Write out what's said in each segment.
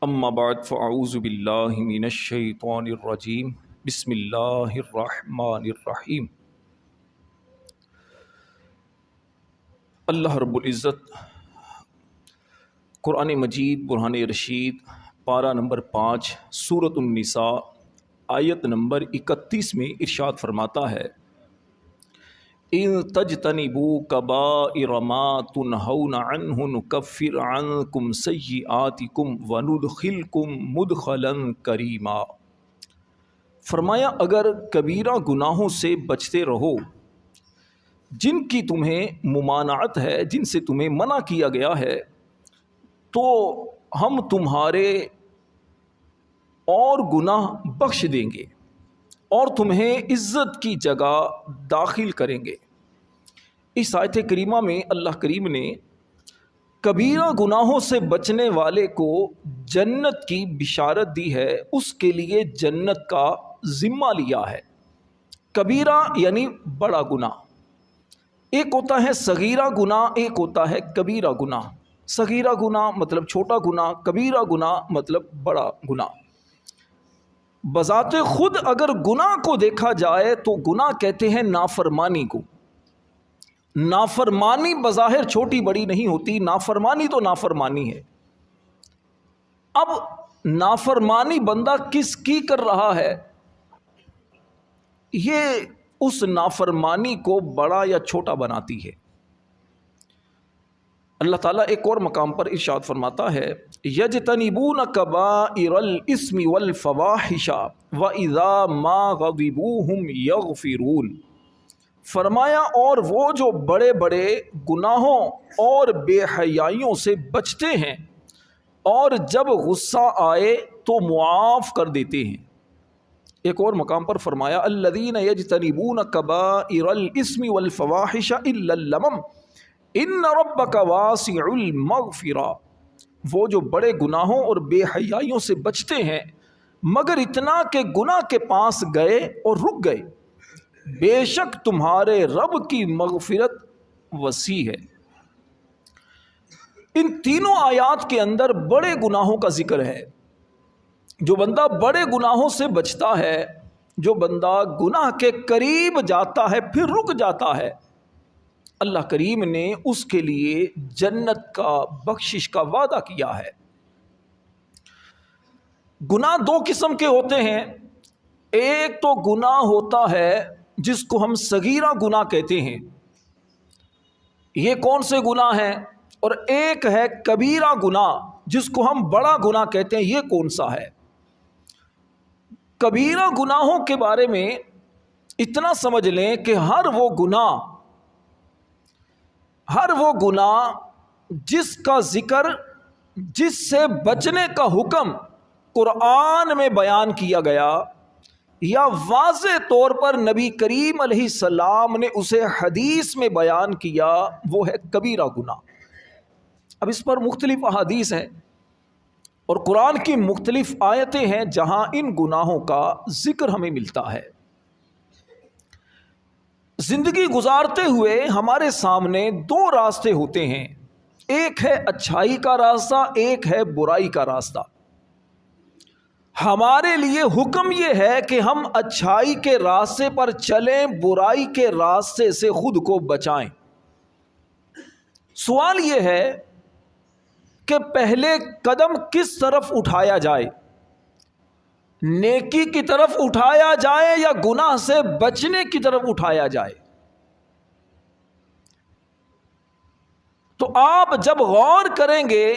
اما بعد فاعوذ باللہ من الشیطان الرجیم بسم اللہ الرحمن الرحیم۔ اللہ رب العزت قرآن مجید برہان رشید پارہ نمبر 5 سورۃ النساء آیت نمبر 31 میں ارشاد فرماتا ہے، ان تجتنبوا کبائر ما تنہون عنہ نکفر عنکم سیئاتکم وندخلکم مدخلا کریما۔ فرمایا اگر کبیرہ گناہوں سے بچتے رہو جن کی تمہیں ممانعت ہے، جن سے تمہیں منع کیا گیا ہے، تو ہم تمہارے اور گناہ بخش دیں گے اور تمہیں عزت کی جگہ داخل کریں گے۔ اس آیت کریمہ میں اللہ کریم نے کبیرہ گناہوں سے بچنے والے کو جنت کی بشارت دی ہے، اس کے لیے جنت کا ذمہ لیا ہے۔ کبیرہ یعنی بڑا گناہ، ایک ہوتا ہے صغیرہ گناہ، ایک ہوتا ہے کبیرہ گناہ۔ صغیرہ گناہ مطلب چھوٹا گناہ، کبیرہ گناہ مطلب بڑا گناہ۔ بذات خود اگر گناہ کو دیکھا جائے تو گناہ کہتے ہیں نافرمانی کو۔ نافرمانی بظاہر چھوٹی بڑی نہیں ہوتی، نافرمانی تو نافرمانی ہے۔ اب نافرمانی بندہ کس کی کر رہا ہے، یہ اس نافرمانی کو بڑا یا چھوٹا بناتی ہے۔ اللہ تعالیٰ ایک اور مقام پر ارشاد فرماتا ہے، یجتنبون کبائر الاسم والفواحش واذا ما غضبوا هم یغفرون۔ فرمایا اور وہ جو بڑے بڑے گناہوں اور بے حیائیوں سے بچتے ہیں اور جب غصہ آئے تو معاف کر دیتے ہیں۔ ایک اور مقام پر فرمایا، الذین یجتنبون کبائر الاسم والفواحش الا اللمم ان ربک واسع المغفرہ۔ وہ جو بڑے گناہوں اور بے حیائیوں سے بچتے ہیں مگر اتنا کہ گناہ کے پاس گئے اور رک گئے، بے شک تمہارے رب کی مغفرت وسیع ہے۔ ان تینوں آیات کے اندر بڑے گناہوں کا ذکر ہے۔ جو بندہ بڑے گناہوں سے بچتا ہے، جو بندہ گناہ کے قریب جاتا ہے پھر رک جاتا ہے، اللہ کریم نے اس کے لیے جنت کا بخشش کا وعدہ کیا ہے۔ گناہ دو قسم کے ہوتے ہیں، ایک تو گناہ ہوتا ہے جس کو ہم صغیرہ گناہ کہتے ہیں، یہ کون سے گناہ ہیں، اور ایک ہے کبیرہ گناہ جس کو ہم بڑا گناہ کہتے ہیں، یہ کون سا ہے۔ کبیرہ گناہوں کے بارے میں اتنا سمجھ لیں کہ ہر وہ گناہ جس کا ذکر، جس سے بچنے کا حکم قرآن میں بیان کیا گیا یا واضح طور پر نبی کریم علیہ السلام نے اسے حدیث میں بیان کیا، وہ ہے کبیرہ گناہ۔ اب اس پر مختلف احادیث ہیں اور قرآن کی مختلف آیتیں ہیں جہاں ان گناہوں کا ذکر ہمیں ملتا ہے۔ زندگی گزارتے ہوئے ہمارے سامنے دو راستے ہوتے ہیں، ایک ہے اچھائی کا راستہ، ایک ہے برائی کا راستہ۔ ہمارے لیے حکم یہ ہے کہ ہم اچھائی کے راستے پر چلیں، برائی کے راستے سے خود کو بچائیں۔ سوال یہ ہے کہ پہلے قدم کس طرف اٹھایا جائے، نیکی کی طرف اٹھایا جائے یا گناہ سے بچنے کی طرف اٹھایا جائے؟ تو آپ جب غور کریں گے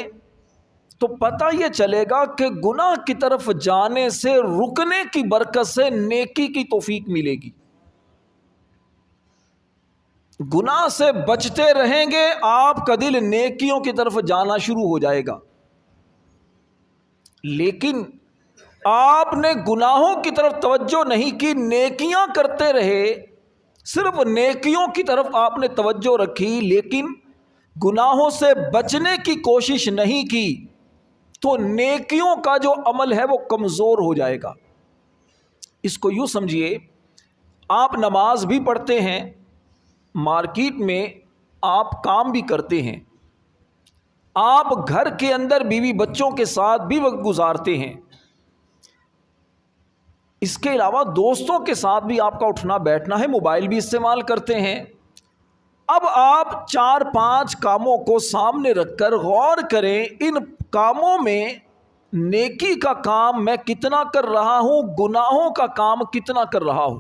تو پتہ یہ چلے گا کہ گناہ کی طرف جانے سے رکنے کی برکت سے نیکی کی توفیق ملے گی۔ گناہ سے بچتے رہیں گے، آپ کا دل نیکیوں کی طرف جانا شروع ہو جائے گا۔ لیکن آپ نے گناہوں کی طرف توجہ نہیں کی، نیکیاں کرتے رہے، صرف نیکیوں کی طرف آپ نے توجہ رکھی لیکن گناہوں سے بچنے کی کوشش نہیں کی، تو نیکیوں کا جو عمل ہے وہ کمزور ہو جائے گا۔ اس کو یوں سمجھیے، آپ نماز بھی پڑھتے ہیں، مارکیٹ میں آپ کام بھی کرتے ہیں، آپ گھر کے اندر بیوی بچوں کے ساتھ بھی وقت گزارتے ہیں، اس کے علاوہ دوستوں کے ساتھ بھی آپ کا اٹھنا بیٹھنا ہے، موبائل بھی استعمال کرتے ہیں۔ اب آپ 4-5 کاموں کو سامنے رکھ کر غور کریں، ان کاموں میں نیکی کا کام میں کتنا کر رہا ہوں، گناہوں کا کام کتنا کر رہا ہوں۔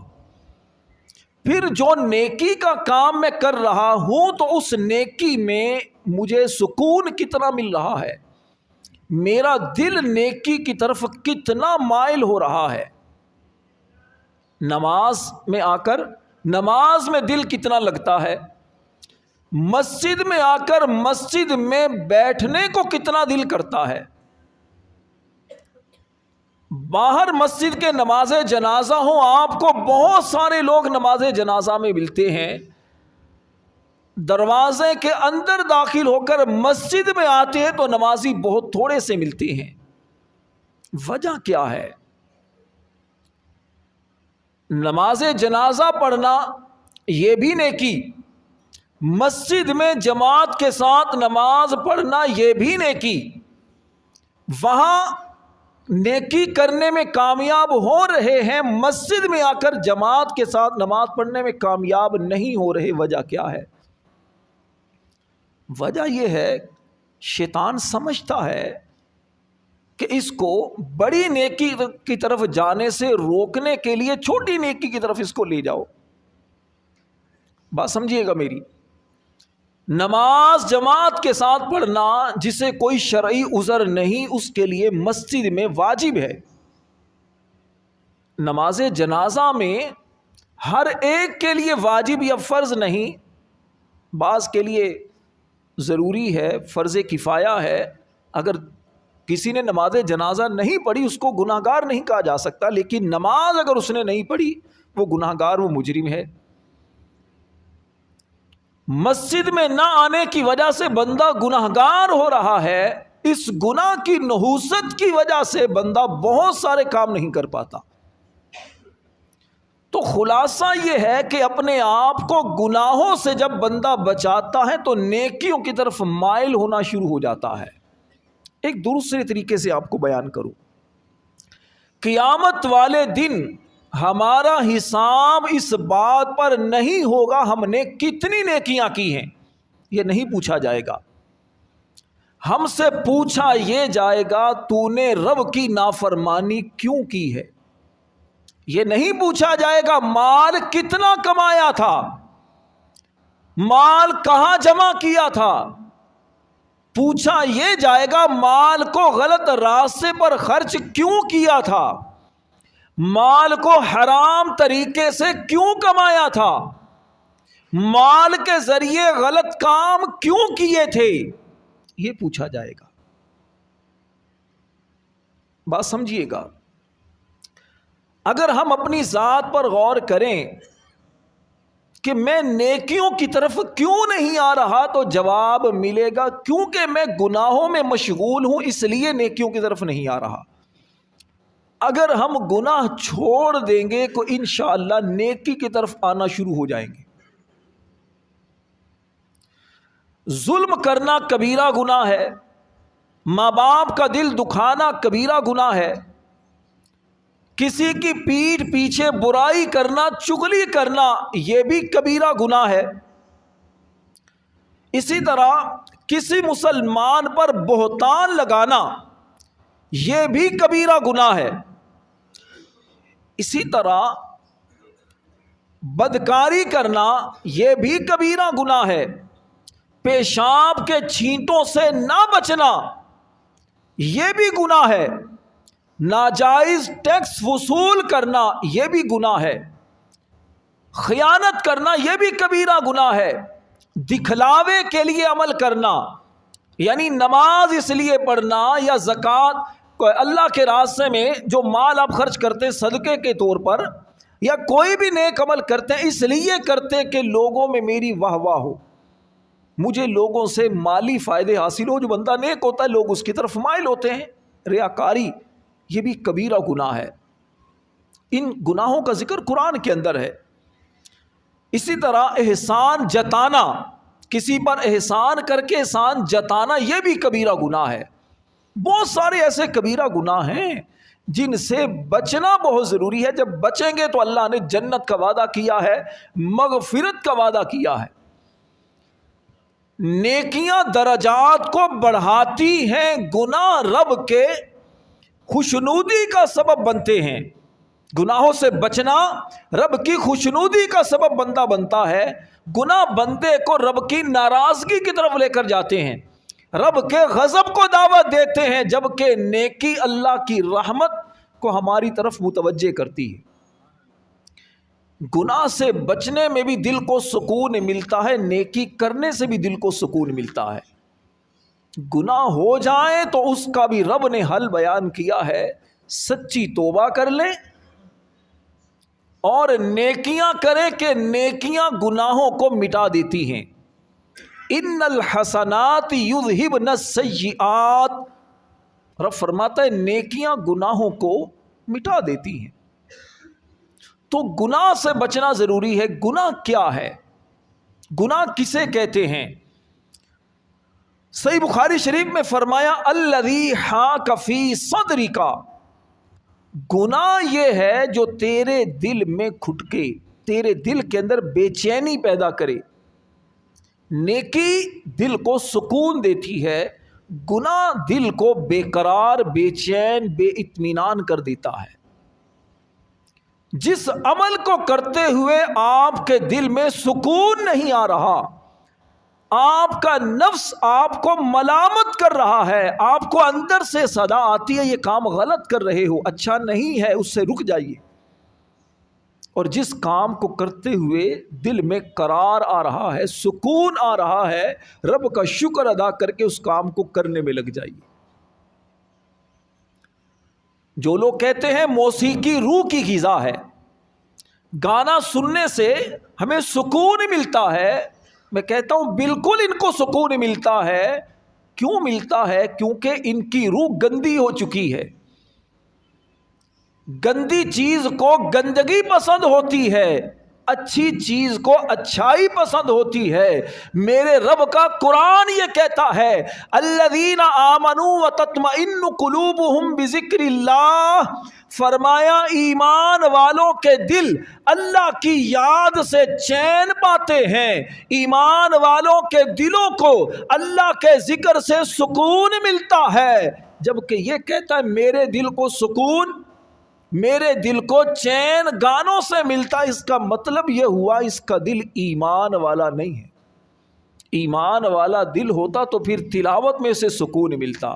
پھر جو نیکی کا کام میں کر رہا ہوں تو اس نیکی میں مجھے سکون کتنا مل رہا ہے، میرا دل نیکی کی طرف کتنا مائل ہو رہا ہے۔ نماز میں آ کر نماز میں دل کتنا لگتا ہے، مسجد میں آ کر مسجد میں بیٹھنے کو کتنا دل کرتا ہے۔ باہر مسجد کے نماز جنازہ ہوں، آپ کو بہت سارے لوگ نماز جنازہ میں ملتے ہیں، دروازے کے اندر داخل ہو کر مسجد میں آتے ہیں تو نمازی بہت تھوڑے سے ملتے ہیں۔ وجہ کیا ہے؟ نماز جنازہ پڑھنا یہ بھی نیکی، مسجد میں جماعت کے ساتھ نماز پڑھنا یہ بھی نیکی، وہاں نیکی کرنے میں کامیاب ہو رہے ہیں، مسجد میں آ کر جماعت کے ساتھ نماز پڑھنے میں کامیاب نہیں ہو رہے۔ وجہ کیا ہے؟ وجہ یہ ہے شیطان سمجھتا ہے کہ اس کو بڑی نیکی کی طرف جانے سے روکنے کے لیے چھوٹی نیکی کی طرف اس کو لے جاؤ۔ بات سمجھیے گا میری، نماز جماعت کے ساتھ پڑھنا جسے کوئی شرعی عذر نہیں، اس کے لیے مسجد میں واجب ہے۔ نماز جنازہ میں ہر ایک کے لیے واجب یا فرض نہیں، بعض کے لیے ضروری ہے، فرض کفایہ ہے۔ اگر کسی نے نماز جنازہ نہیں پڑھی اس کو گناہ گار نہیں کہا جا سکتا، لیکن نماز اگر اس نے نہیں پڑھی وہ گناہ گار، وہ مجرم ہے۔ مسجد میں نہ آنے کی وجہ سے بندہ گناہ گار ہو رہا ہے، اس گناہ کی نحوست کی وجہ سے بندہ بہت سارے کام نہیں کر پاتا۔ تو خلاصہ یہ ہے کہ اپنے آپ کو گناہوں سے جب بندہ بچاتا ہے تو نیکیوں کی طرف مائل ہونا شروع ہو جاتا ہے۔ ایک دوسرے طریقے سے آپ کو بیان کروں، قیامت والے دن ہمارا حساب اس بات پر نہیں ہوگا ہم نے کتنی نیکیاں کی ہیں، یہ نہیں پوچھا جائے گا۔ ہم سے پوچھا یہ جائے گا تو نے رب کی نافرمانی کیوں کی ہے۔ یہ نہیں پوچھا جائے گا مال کتنا کمایا تھا، مال کہاں جمع کیا تھا۔ پوچھا یہ جائے گا مال کو غلط راستے پر خرچ کیوں کیا تھا، مال کو حرام طریقے سے کیوں کمایا تھا، مال کے ذریعے غلط کام کیوں کیے تھے، یہ پوچھا جائے گا۔ بات سمجھیے گا، اگر ہم اپنی ذات پر غور کریں کہ میں نیکیوں کی طرف کیوں نہیں آ رہا تو جواب ملے گا کیونکہ میں گناہوں میں مشغول ہوں، اس لیے نیکیوں کی طرف نہیں آ رہا۔ اگر ہم گناہ چھوڑ دیں گے تو انشاءاللہ نیکی کی طرف آنا شروع ہو جائیں گے۔ ظلم کرنا کبیرہ گناہ ہے، ماں باپ کا دل دکھانا کبیرہ گناہ ہے، کسی کی پیٹھ پیچھے برائی کرنا، چغلی کرنا یہ بھی کبیرہ گناہ ہے۔ اسی طرح کسی مسلمان پر بہتان لگانا یہ بھی کبیرہ گناہ ہے۔ اسی طرح بدکاری کرنا یہ بھی کبیرہ گناہ ہے۔ پیشاب کے چھینٹوں سے نہ بچنا یہ بھی گناہ ہے۔ ناجائز ٹیکس وصول کرنا یہ بھی گناہ ہے۔ خیانت کرنا یہ بھی کبیرہ گناہ ہے۔ دکھلاوے کے لیے عمل کرنا، یعنی نماز اس لیے پڑھنا یا زکوٰۃ اللہ کے راستے میں جو مال آپ خرچ کرتے ہیں صدقے کے طور پر، یا کوئی بھی نیک عمل کرتے ہیں اس لیے کرتے ہیں کہ لوگوں میں میری واہ واہ ہو، مجھے لوگوں سے مالی فائدے حاصل ہو۔ جو بندہ نیک ہوتا ہے لوگ اس کی طرف مائل ہوتے ہیں۔ ریاکاری یہ بھی کبیرہ گناہ ہے۔ ان گناہوں کا ذکر قرآن کے اندر ہے۔ اسی طرح احسان جتانا کسی پر احسان کر کے احسان جتانا یہ بھی کبیرہ گناہ ہے۔ بہت سارے ایسے کبیرہ گناہ ہیں جن سے بچنا بہت ضروری ہے۔ جب بچیں گے تو اللہ نے جنت کا وعدہ کیا ہے، مغفرت کا وعدہ کیا ہے۔ نیکیاں درجات کو بڑھاتی ہیں، گناہ رب کے خوشنودی کا سبب بنتے ہیں۔ گناہوں سے بچنا رب کی خوشنودی کا سبب بنتا ہے۔ گناہ بندے کو رب کی ناراضگی کی طرف لے کر جاتے ہیں، رب کے غضب کو دعوت دیتے ہیں، جبکہ نیکی اللہ کی رحمت کو ہماری طرف متوجہ کرتی ہے۔ گناہ سے بچنے میں بھی دل کو سکون ملتا ہے، نیکی کرنے سے بھی دل کو سکون ملتا ہے۔ گناہ ہو جائیں تو اس کا بھی رب نے حل بیان کیا ہے، سچی توبہ کر لیں اور نیکیاں کریں کہ نیکیاں گناہوں کو مٹا دیتی ہیں۔ ان الحسنات یذہبن السیئات، رب فرماتا ہے نیکیاں گناہوں کو مٹا دیتی ہیں۔ تو گناہ سے بچنا ضروری ہے۔ گناہ کیا ہے؟ گناہ کسے کہتے ہیں؟ صحیح بخاری شریف میں فرمایا الذی حاک فی صدرک، گناہ یہ ہے جو تیرے دل میں کھٹکے، تیرے دل کے اندر بے چینی پیدا کرے۔ نیکی دل کو سکون دیتی ہے، گناہ دل کو بے قرار، بے چین، بے اطمینان کر دیتا ہے۔ جس عمل کو کرتے ہوئے آپ کے دل میں سکون نہیں آ رہا، آپ کا نفس آپ کو ملامت کر رہا ہے، آپ کو اندر سے صدا آتی ہے یہ کام غلط کر رہے ہو، اچھا نہیں ہے، اس سے رک جائیے۔ اور جس کام کو کرتے ہوئے دل میں قرار آ رہا ہے، سکون آ رہا ہے، رب کا شکر ادا کر کے اس کام کو کرنے میں لگ جائیے۔ جو لوگ کہتے ہیں موسیقی روح کی غذا ہے، گانا سننے سے ہمیں سکون ملتا ہے، میں کہتا ہوں بالکل ان کو سکون ملتا ہے۔ کیوں ملتا ہے؟ کیونکہ ان کی روح گندی ہو چکی ہے۔ گندی چیز کو گندگی پسند ہوتی ہے، اچھی چیز کو اچھائی پسند ہوتی ہے۔ میرے رب کا قرآن یہ کہتا ہے الذین آمنوا وتطمئن قلوبہم بذکر اللہ، فرمایا ایمان والوں کے دل اللہ کی یاد سے چین پاتے ہیں، ایمان والوں کے دلوں کو اللہ کے ذکر سے سکون ملتا ہے۔ جبکہ یہ کہتا ہے میرے دل کو سکون، میرے دل کو چین گانوں سے ملتا، اس کا مطلب یہ ہوا اس کا دل ایمان والا نہیں ہے۔ ایمان والا دل ہوتا تو پھر تلاوت میں اسے سکون ملتا،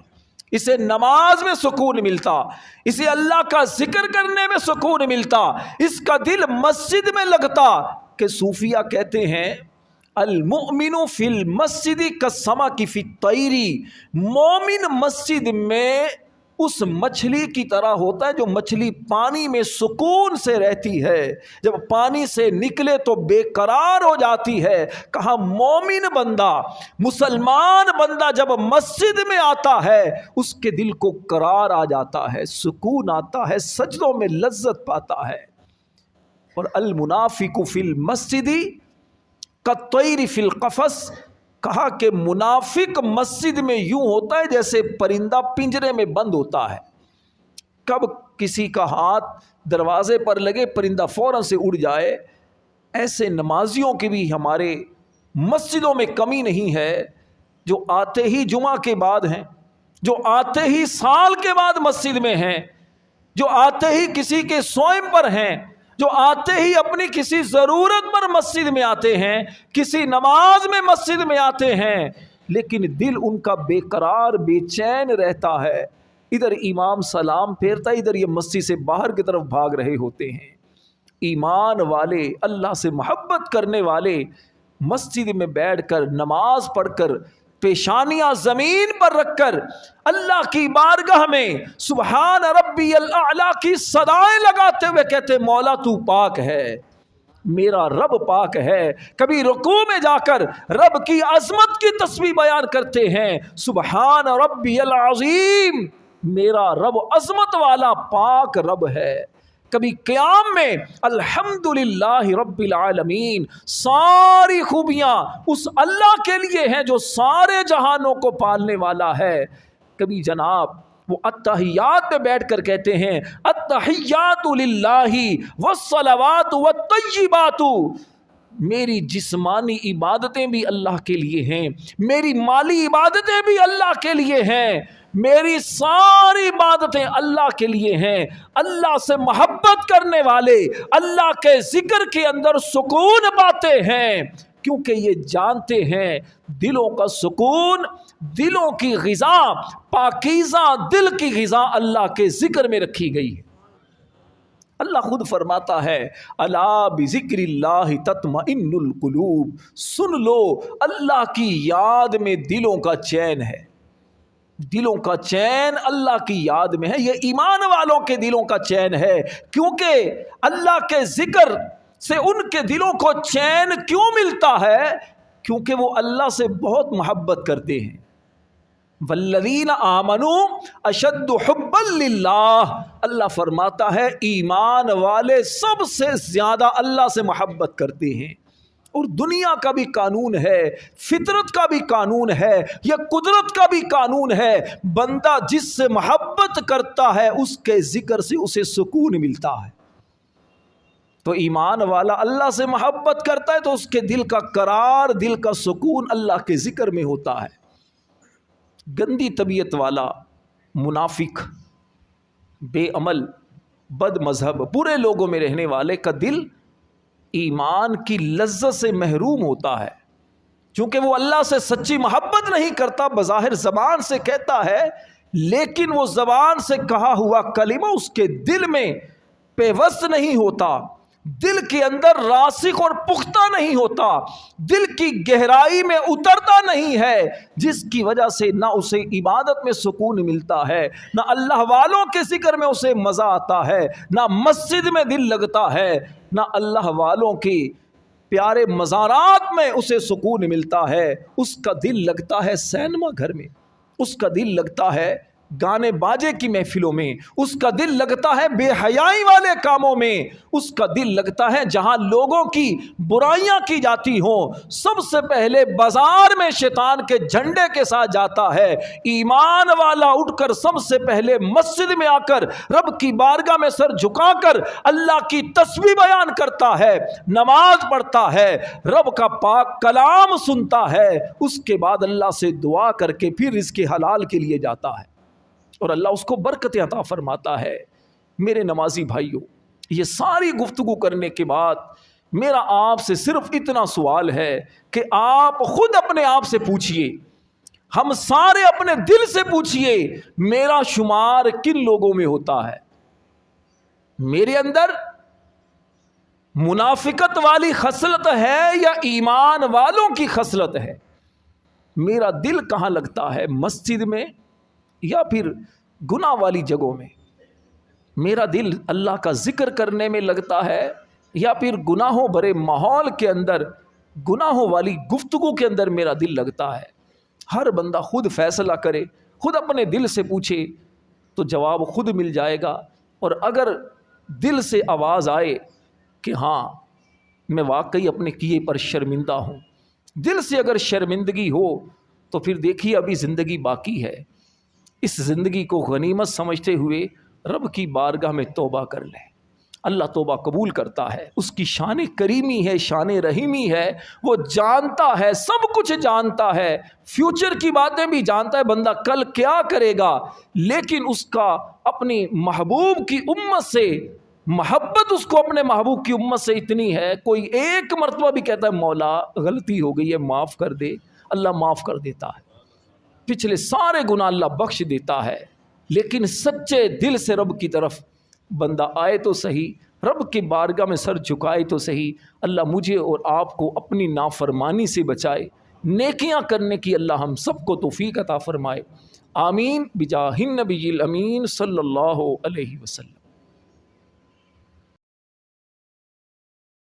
اسے نماز میں سکون ملتا، اسے اللہ کا ذکر کرنے میں سکون ملتا، اس کا دل مسجد میں لگتا۔ کہ صوفیہ کہتے ہیں المؤمن فی المسجد کالسمک فی الطیر، مومن مسجد میں اس مچھلی کی طرح ہوتا ہے جو مچھلی پانی میں سکون سے رہتی ہے، جب پانی سے نکلے تو بے قرار ہو جاتی ہے۔ کہا مومن بندہ، مسلمان بندہ جب مسجد میں آتا ہے اس کے دل کو قرار آ جاتا ہے، سکون آتا ہے، سجدوں میں لذت پاتا ہے۔ اور المنافق فی المسجد کالطیر فی القفص، کہا کہ منافق مسجد میں یوں ہوتا ہے جیسے پرندہ پنجرے میں بند ہوتا ہے، کب کسی کا ہاتھ دروازے پر لگے پرندہ فوراً سے اڑ جائے۔ ایسے نمازیوں کی بھی ہمارے مسجدوں میں کمی نہیں ہے، جو آتے ہی جمعہ کے بعد ہیں، جو آتے ہی سال کے بعد مسجد میں ہیں، جو آتے ہی کسی کے سوئم پر ہیں، جو آتے ہی اپنی کسی ضرورت پر مسجد میں آتے ہیں، کسی نماز میں مسجد میں آتے ہیں، لیکن دل ان کا بے قرار، بے چین رہتا ہے۔ ادھر امام سلام پھیرتا ہے، ادھر یہ مسجد سے باہر کی طرف بھاگ رہے ہوتے ہیں۔ ایمان والے، اللہ سے محبت کرنے والے مسجد میں بیٹھ کر نماز پڑھ کر پیشانیاں زمین پر رکھ کر اللہ کی بارگاہ میں سبحان ربی الاعلی کی صدائیں لگاتے ہوئے کہتے مولا تو پاک ہے، میرا رب پاک ہے۔ کبھی رکوع میں جا کر رب کی عظمت کی تسبیح بیان کرتے ہیں، سبحان ربی العظیم، میرا رب عظمت والا پاک رب ہے۔ کبھی قیام میں الحمدللہ رب العالمین، ساری خوبیاں اس اللہ کے لیے ہیں جو سارے جہانوں کو پالنے والا ہے، کبھی جناب وہ التحیات میں بیٹھ کر کہتے ہیں التحیات للہ والصلوات والطیبات، میری جسمانی عبادتیں بھی اللہ کے لیے ہیں، میری مالی عبادتیں بھی اللہ کے لیے ہیں، میری ساری عبادتیں اللہ کے لیے ہیں۔ اللہ سے محبت کرنے والے اللہ کے ذکر کے اندر سکون پاتے ہیں، کیونکہ یہ جانتے ہیں دلوں کا سکون، دلوں کی غذا، پاکیزہ دل کی غذا اللہ کے ذکر میں رکھی گئی ہے۔ اللہ خود فرماتا ہے الا بذکر اللہ تطمئن القلوب، سن لو اللہ کی یاد میں دلوں کا چین ہے، دلوں کا چین اللہ کی یاد میں ہے، یہ ایمان والوں کے دلوں کا چین ہے، کیونکہ اللہ کے ذکر سے ان کے دلوں کو چین کیوں ملتا ہے؟ کیونکہ وہ اللہ سے بہت محبت کرتے ہیں۔ والذین آمنوا اشد حبا للہ، اللہ فرماتا ہے ایمان والے سب سے زیادہ اللہ سے محبت کرتے ہیں۔ اور دنیا کا بھی قانون ہے، فطرت کا بھی قانون ہے، یہ قدرت کا بھی قانون ہے، بندہ جس سے محبت کرتا ہے اس کے ذکر سے اسے سکون ملتا ہے۔ تو ایمان والا اللہ سے محبت کرتا ہے تو اس کے دل کا قرار، دل کا سکون اللہ کے ذکر میں ہوتا ہے۔ گندی طبیعت والا، منافق، بے عمل، بد مذہب، برے لوگوں میں رہنے والے کا دل ایمان کی لذت سے محروم ہوتا ہے، چونکہ وہ اللہ سے سچی محبت نہیں کرتا، بظاہر زبان سے کہتا ہے لیکن وہ زبان سے کہا ہوا کلمہ اس کے دل میں پیوست نہیں ہوتا، دل کے اندر راسخ اور پختہ نہیں ہوتا، دل کی گہرائی میں اترتا نہیں ہے، جس کی وجہ سے نہ اسے عبادت میں سکون ملتا ہے، نہ اللہ والوں کے ذکر میں اسے مزہ آتا ہے، نہ مسجد میں دل لگتا ہے، نہ اللہ والوں کے پیارے مزارات میں اسے سکون ملتا ہے۔ اس کا دل لگتا ہے سینما گھر میں، اس کا دل لگتا ہے گانے باجے کی محفلوں میں، اس کا دل لگتا ہے بے حیائی والے کاموں میں، اس کا دل لگتا ہے جہاں لوگوں کی برائیاں کی جاتی ہوں سب سے پہلے بازار میں شیطان کے جھنڈے کے ساتھ جاتا ہے۔ ایمان والا اٹھ کر سب سے پہلے مسجد میں آ کر رب کی بارگاہ میں سر جھکا کر اللہ کی تسبیح بیان کرتا ہے، نماز پڑھتا ہے، رب کا پاک کلام سنتا ہے، اس کے بعد اللہ سے دعا کر کے پھر رزق حلال کے لیے جاتا ہے اور اللہ اس کو برکت عطا فرماتا ہے۔ میرے نمازی بھائیوں، یہ ساری گفتگو کرنے کے بعد میرا آپ سے صرف اتنا سوال ہے کہ آپ خود اپنے آپ سے پوچھئے، ہم سارے اپنے دل سے پوچھئے میرا شمار کن لوگوں میں ہوتا ہے؟ میرے اندر منافقت والی خصلت ہے یا ایمان والوں کی خصلت ہے؟ میرا دل کہاں لگتا ہے، مسجد میں یا پھر گناہ والی جگہوں میں؟ میرا دل اللہ کا ذکر کرنے میں لگتا ہے یا پھر گناہوں بھرے ماحول کے اندر، گناہوں والی گفتگو کے اندر میرا دل لگتا ہے؟ ہر بندہ خود فیصلہ کرے، خود اپنے دل سے پوچھے تو جواب خود مل جائے گا۔ اور اگر دل سے آواز آئے کہ ہاں میں واقعی اپنے کیے پر شرمندہ ہوں، دل سے اگر شرمندگی ہو تو پھر دیکھیے ابھی زندگی باقی ہے، اس زندگی کو غنیمت سمجھتے ہوئے رب کی بارگاہ میں توبہ کر لیں۔ اللہ توبہ قبول کرتا ہے، اس کی شان کریمی ہے، شان رحیمی ہے، وہ جانتا ہے، سب کچھ جانتا ہے، فیوچر کی باتیں بھی جانتا ہے، بندہ کل کیا کرے گا، لیکن اس کا اپنی محبوب کی امت سے محبت، اس کو اپنے محبوب کی امت سے اتنی ہے، کوئی ایک مرتبہ بھی کہتا ہے مولا غلطی ہو گئی ہے معاف کر دے، اللہ معاف کر دیتا ہے، پچھلے سارے گناہ اللہ بخش دیتا ہے۔ لیکن سچے دل سے رب کی طرف بندہ آئے تو صحیح، رب کی بارگاہ میں سر جھکائے تو صحیح، اللہ مجھے اور آپ کو اپنی نافرمانی سے بچائے، نیکیاں کرنے کی اللہ ہم سب کو توفیق عطا فرمائے، آمین بجاہ النبی الامین صلی اللہ علیہ وسلم۔